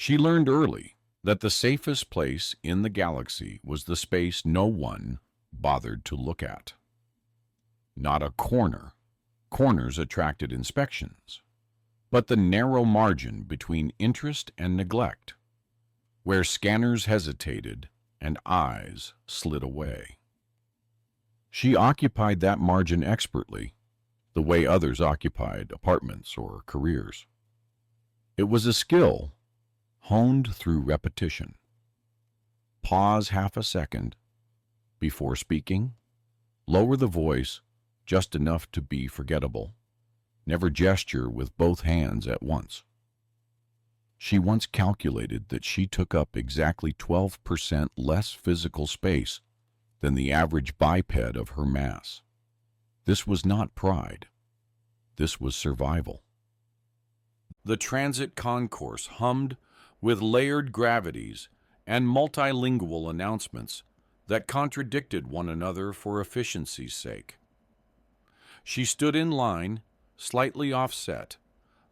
She learned early that the safest place in the galaxy was the space no one bothered to look at. Not a corner. Corners attracted inspections. But the narrow margin between interest and neglect, where scanners hesitated and eyes slid away. She occupied that margin expertly, the way others occupied apartments or careers. It was a skill honed through repetition. Pause half a second before speaking. Lower the voice just enough to be forgettable. Never gesture with both hands at once. She once calculated that she took up exactly 12% less physical space than the average biped of her mass. This was not pride. This was survival. The transit concourse hummed with layered gravities and multilingual announcements that contradicted one another for efficiency's sake. She stood in line, slightly offset,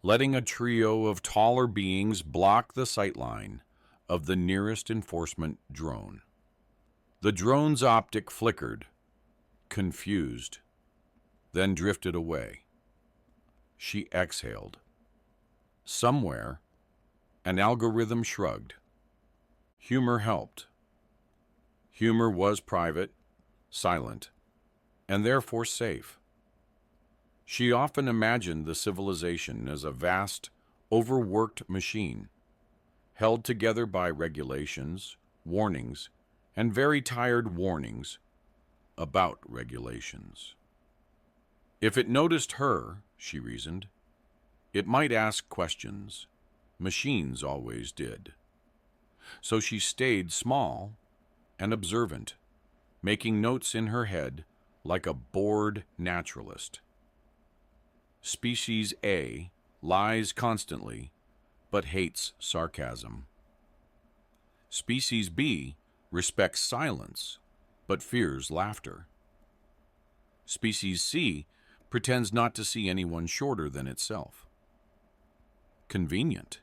letting a trio of taller beings block the sightline of the nearest enforcement drone. The drone's optic flickered, confused, then drifted away. She exhaled. Somewhere, an algorithm shrugged. Humor helped. Humor was private, silent, and therefore safe. She often imagined the civilization as a vast, overworked machine, held together by regulations, warnings, and very tired warnings about regulations. If it noticed her, she reasoned, it might ask questions. Machines always did. So she stayed small and observant, making notes in her head like a bored naturalist. Species A lies constantly, but hates sarcasm. Species B respects silence, but fears laughter. Species C pretends not to see anyone shorter than itself. Convenient.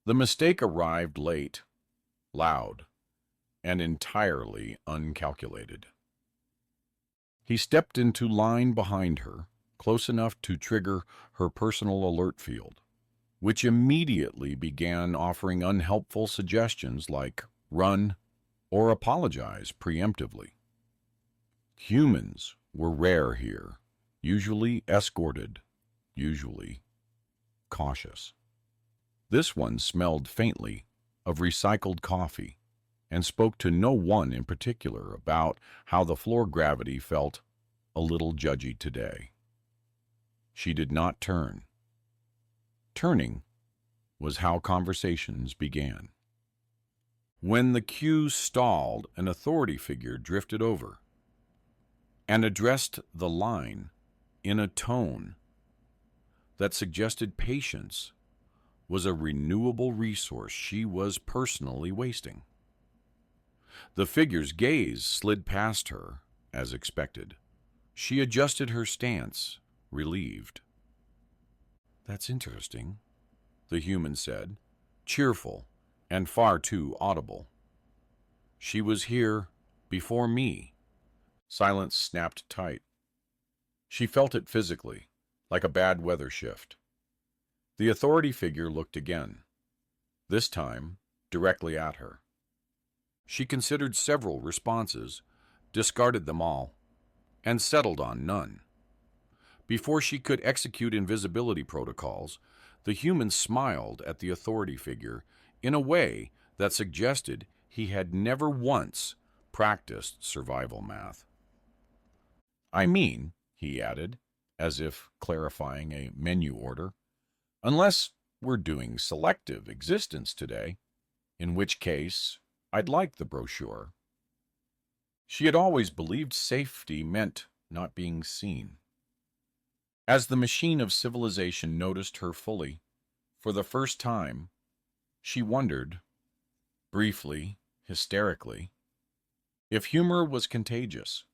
The mistake arrived late, loud, and entirely uncalculated. He stepped into line behind her, close enough to trigger her personal alert field, which immediately began offering unhelpful suggestions like run or apologize preemptively. Humans were rare here, usually escorted, usually cautious. This one smelled faintly of recycled coffee and spoke to no one in particular about how the floor gravity felt a little judgy today. She did not turn. Turning was how conversations began. When the queue stalled, an authority figure drifted over and addressed the line in a tone that suggested patience was a renewable resource she was personally wasting. The figure's gaze slid past her, as expected. She adjusted her stance, relieved. "That's interesting," the human said, cheerful and far too audible. "She was here before me." Silence snapped tight. She felt it physically, like a bad weather shift. The authority figure looked again, this time directly at her. She considered several responses, discarded them all, and settled on none. Before she could execute invisibility protocols, the human smiled at the authority figure in a way that suggested he had never once practiced survival math. "I mean," he added, as if clarifying a menu order, "unless we're doing selective existence today, in which case I'd like the brochure." She had always believed safety meant not being seen. As the machine of civilization noticed her fully, for the first time, she wondered, briefly, hysterically, if humor was contagious,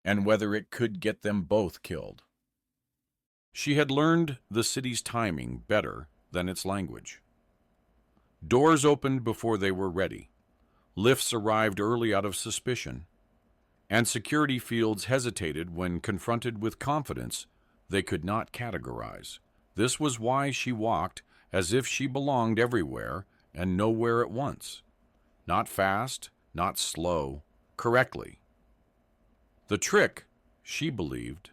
and whether it could get them both killed. She had learned the city's timing better than its language. Doors opened before they were ready. Lifts arrived early out of suspicion, and security fields hesitated when confronted with confidence they could not categorize. This was why she walked as if she belonged everywhere and nowhere at once. Not fast, not slow, correctly. The trick, she believed,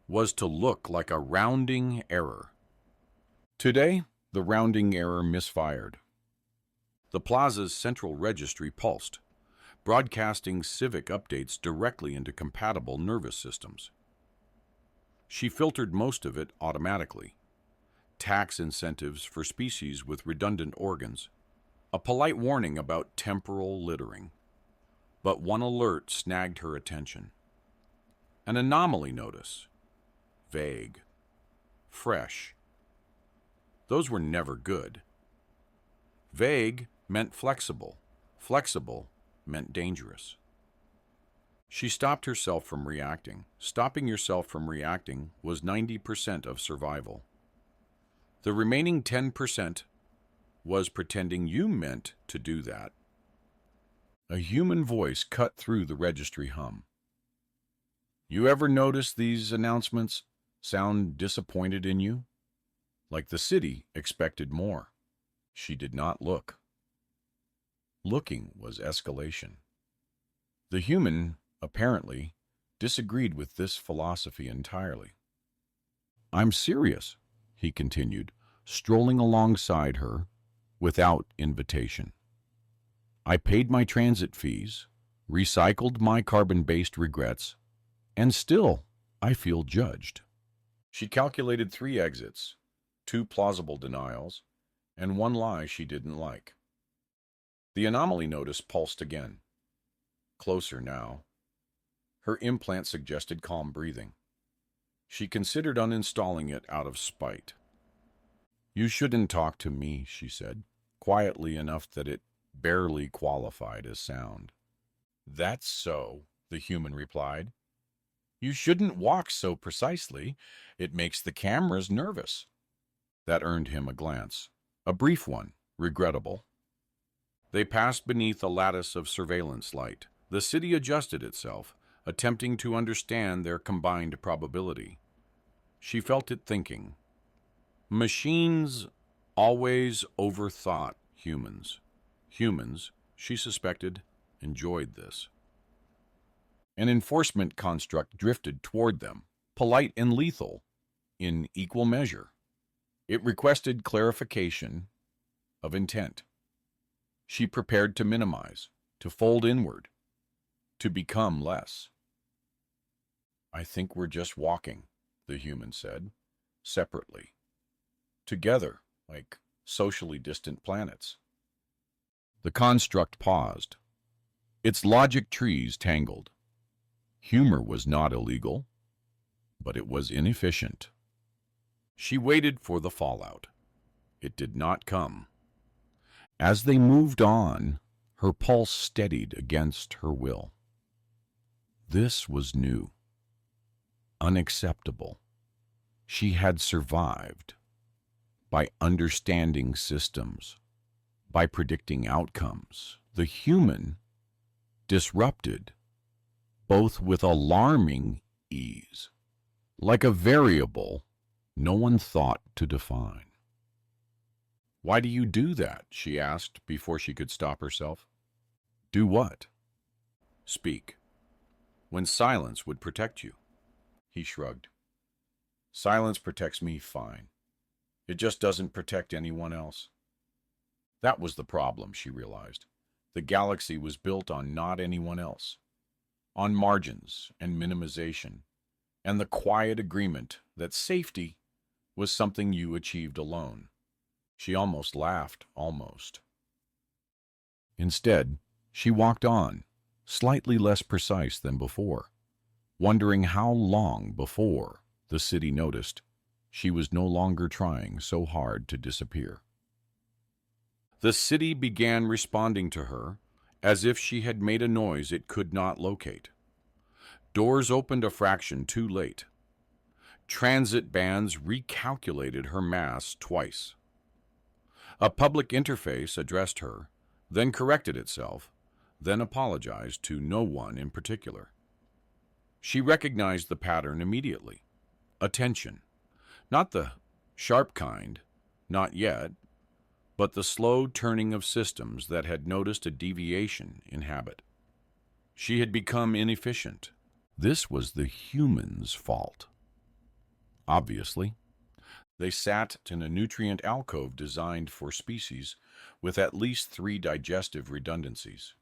was to look like a rounding error. Today, the rounding error misfired. The plaza's central registry pulsed, broadcasting civic updates directly into compatible nervous systems. She filtered most of it automatically. Tax incentives for species with redundant organs, a polite warning about temporal littering. But one alert snagged her attention. An anomaly notice. Vague. Fresh. Those were never good. Vague meant flexible. Flexible meant dangerous. She stopped herself from reacting. Stopping yourself from reacting was 90% of survival. The remaining 10% was pretending you meant to do that. A human voice cut through the registry hum. You ever notice these announcements sound disappointed in you? Like the city expected more. She did not look. Looking was escalation. The human, apparently, disagreed with this philosophy entirely. I'm serious, he continued, strolling alongside her without invitation. I paid my transit fees, recycled my carbon-based regrets, and still I feel judged. She calculated 3 exits, 2 plausible denials, and 1 lie she didn't like. The anomaly notice pulsed again. Closer now. Her implant suggested calm breathing. She considered uninstalling it out of spite. You shouldn't talk to me, she said, quietly enough that it barely qualified as sound. That's so, the human replied. You shouldn't walk so precisely. It makes the cameras nervous. That earned him a glance. A brief one, regrettable. They passed beneath a lattice of surveillance light. The city adjusted itself, attempting to understand their combined probability. She felt it thinking. Machines always overthought humans. Humans, she suspected, enjoyed this. An enforcement construct drifted toward them, polite and lethal, in equal measure. It requested clarification of intent. She prepared to minimize, to fold inward, to become less. I think we're just walking, the human said, separately. Together, like socially distant planets. The construct paused. Its logic trees tangled. Humor was not illegal, but it was inefficient. She waited for the fallout. It did not come. As they moved on, her pulse steadied against her will. This was new, unacceptable. She had survived by understanding systems, by predicting outcomes. The human disrupted, both with alarming ease, like a variable no one thought to define. Why do you do that? She asked before she could stop herself. Do what? Speak. When silence would protect you. He shrugged. Silence protects me fine. It just doesn't protect anyone else. That was the problem, she realized. The galaxy was built on not anyone else, on margins and minimization, and the quiet agreement that safety was something you achieved alone. She almost laughed, almost. Instead, she walked on, slightly less precise than before, wondering how long before the city noticed she was no longer trying so hard to disappear. The city began responding to her as if she had made a noise it could not locate. Doors opened a fraction too late. Transit bands recalculated her mass twice. A public interface addressed her, then corrected itself, then apologized to no one in particular. She recognized the pattern immediately. Attention. Not the sharp kind, not yet, but the slow turning of systems that had noticed a deviation in habit. She had become inefficient. This was the humans' fault. Obviously, they sat in a nutrient alcove designed for species with at least 3 digestive redundancies.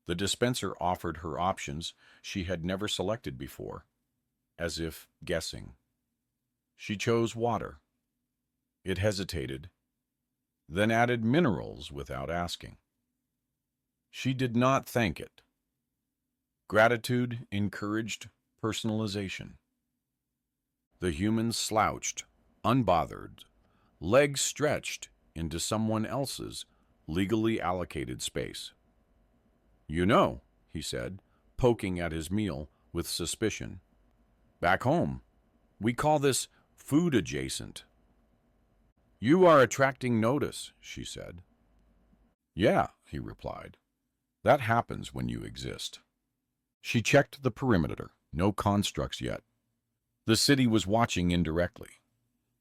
The dispenser offered her options she had never selected before, as if guessing. She chose water. It hesitated, then added minerals without asking. She did not thank it. Gratitude encouraged personalization. The humans slouched, unbothered, legs stretched into someone else's legally allocated space. "You know," he said, poking at his meal with suspicion, "back home, we call this food adjacent." "You are attracting notice," she said. "Yeah," he replied. "That happens when you exist." She checked the perimeter. No constructs yet. The city was watching indirectly,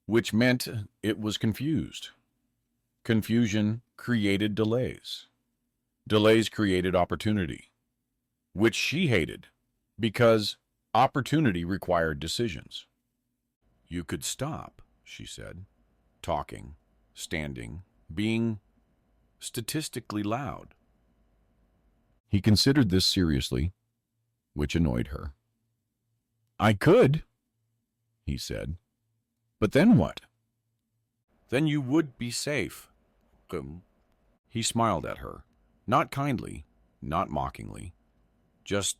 which meant it was confused. Confusion created delays. Delays created opportunity, which she hated because opportunity required decisions. "You could stop," she said, talking, standing, being statistically loud. He considered this seriously, which annoyed her. "I could," he said. "But then what?" "Then you would be safe." He smiled at her, not kindly, not mockingly, just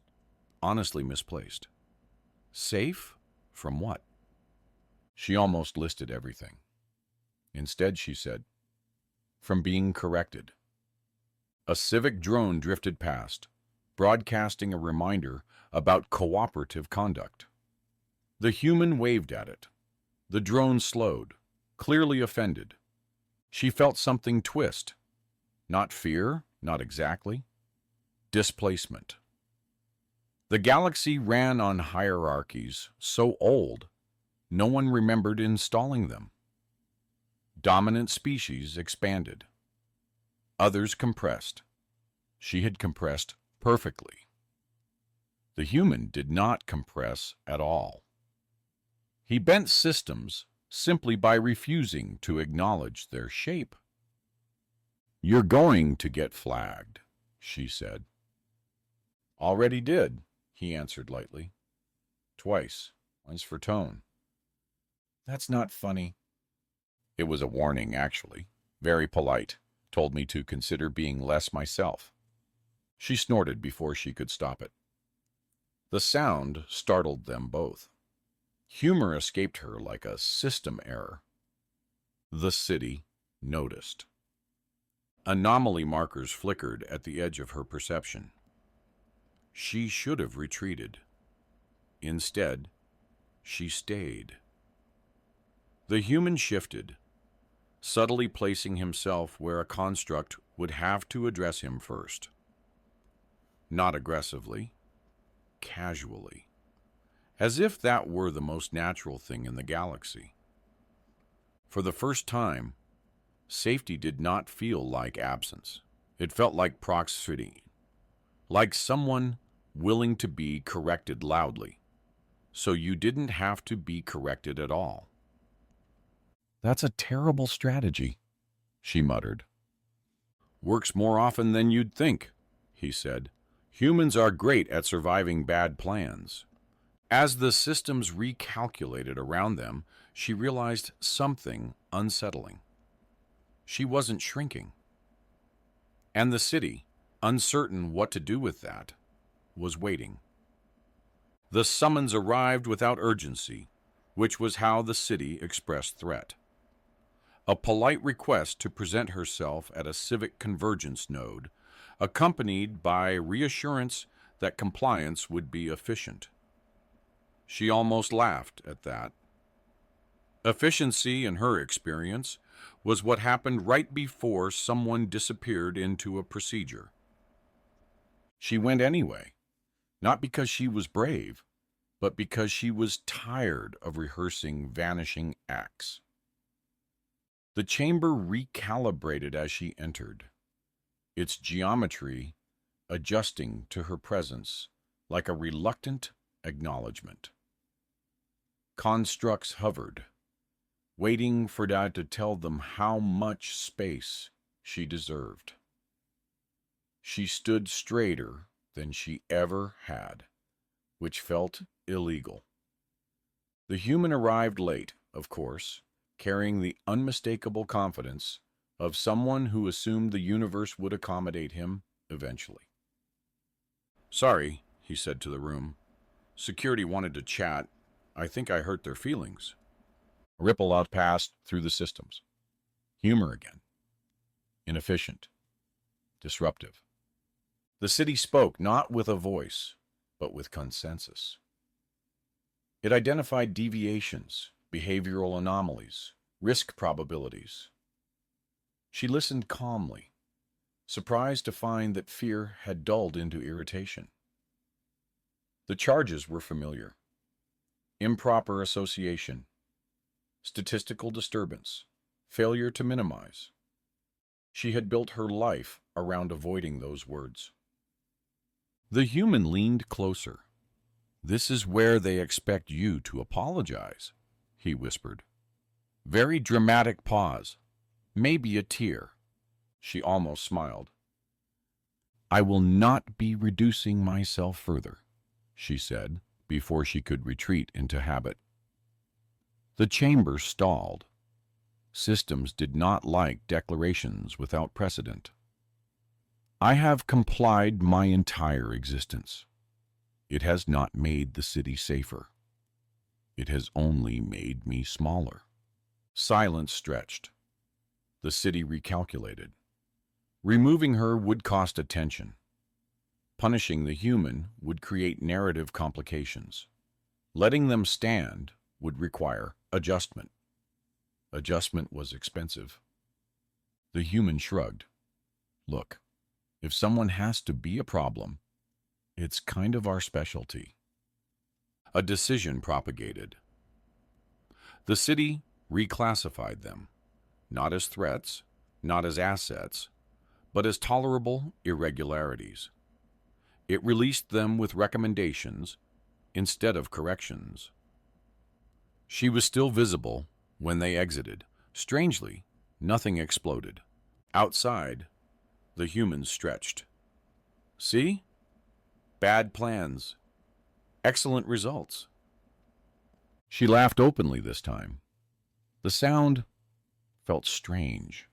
honestly misplaced. Safe? From what? She almost listed everything. Instead, she said, "From being corrected." A civic drone drifted past, broadcasting a reminder about cooperative conduct. The human waved at it. The drone slowed, clearly offended. She felt something twist. Not fear, not exactly. Displacement. The galaxy ran on hierarchies so old, no one remembered installing them. Dominant species expanded. Others compressed. She had compressed perfectly. The human did not compress at all. He bent systems simply by refusing to acknowledge their shape. "You're going to get flagged," she said. "Already did," he answered lightly. "Twice. Once for tone." "That's not funny." It was a warning, actually. Very polite. Told me to consider being less myself. She snorted before she could stop it. The sound startled them both. Humor escaped her like a system error. The city noticed. Anomaly markers flickered at the edge of her perception. She should have retreated. Instead, she stayed. The human shifted, subtly placing himself where a construct would have to address him first. Not aggressively, casually, as if that were the most natural thing in the galaxy. For the first time, safety did not feel like absence. It felt like proximity, like someone willing to be corrected loudly, so you didn't have to be corrected at all. "That's a terrible strategy," she muttered. "Works more often than you'd think," he said. "Humans are great at surviving bad plans." As the systems recalculated around them, she realized something unsettling. She wasn't shrinking. And the city, uncertain what to do with that, was waiting. The summons arrived without urgency, which was how the city expressed threat. A polite request to present herself at a civic convergence node, accompanied by reassurance that compliance would be efficient. She almost laughed at that. Efficiency, in her experience, was what happened right before someone disappeared into a procedure. She went anyway, not because she was brave, but because she was tired of rehearsing vanishing acts. The chamber recalibrated as she entered, its geometry adjusting to her presence like a reluctant acknowledgement. Constructs hovered, waiting for Dad to tell them how much space she deserved. She stood straighter than she ever had, which felt illegal. The human arrived late, of course, carrying the unmistakable confidence of someone who assumed the universe would accommodate him eventually. "Sorry," he said to the room. "Security wanted to chat. I think I hurt their feelings." A ripple out passed through the systems. Humor again. Inefficient. Disruptive. The city spoke not with a voice, but with consensus. It identified deviations, behavioral anomalies, risk probabilities. She listened calmly, surprised to find that fear had dulled into irritation. The charges were familiar. Improper association, statistical disturbance, failure to minimize. She had built her life around avoiding those words. The human leaned closer. "This is where they expect you to apologize," he whispered. Very dramatic pause. Maybe a tear. She almost smiled. "I will not be reducing myself further," she said, before she could retreat into habit. The chamber stalled. Systems did not like declarations without precedent. "I have complied my entire existence. It has not made the city safer. It has only made me smaller." Silence stretched. The city recalculated. Removing her would cost attention. Punishing the human would create narrative complications. Letting them stand would require adjustment. Adjustment was expensive. The human shrugged. "Look, if someone has to be a problem, it's kind of our specialty." A decision propagated. The city reclassified them, not as threats, not as assets, but as tolerable irregularities. It released them with recommendations instead of corrections. She was still visible when they exited. Strangely, nothing exploded. Outside, the humans stretched. "See? Bad plans. Excellent results." She laughed openly this time. The sound felt strange,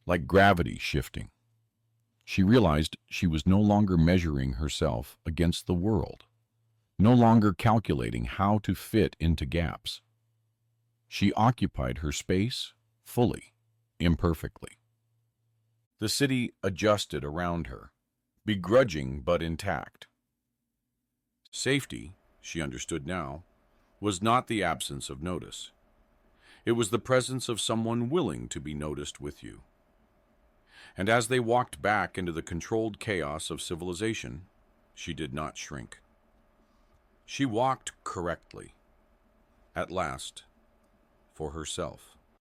like gravity shifting. She realized she was no longer measuring herself against the world, no longer calculating how to fit into gaps. She occupied her space fully, imperfectly. The city adjusted around her, begrudging but intact. Safety, she understood now, was not the absence of notice. It was the presence of someone willing to be noticed with you. And as they walked back into the controlled chaos of civilization, she did not shrink. She walked correctly, at last, for herself.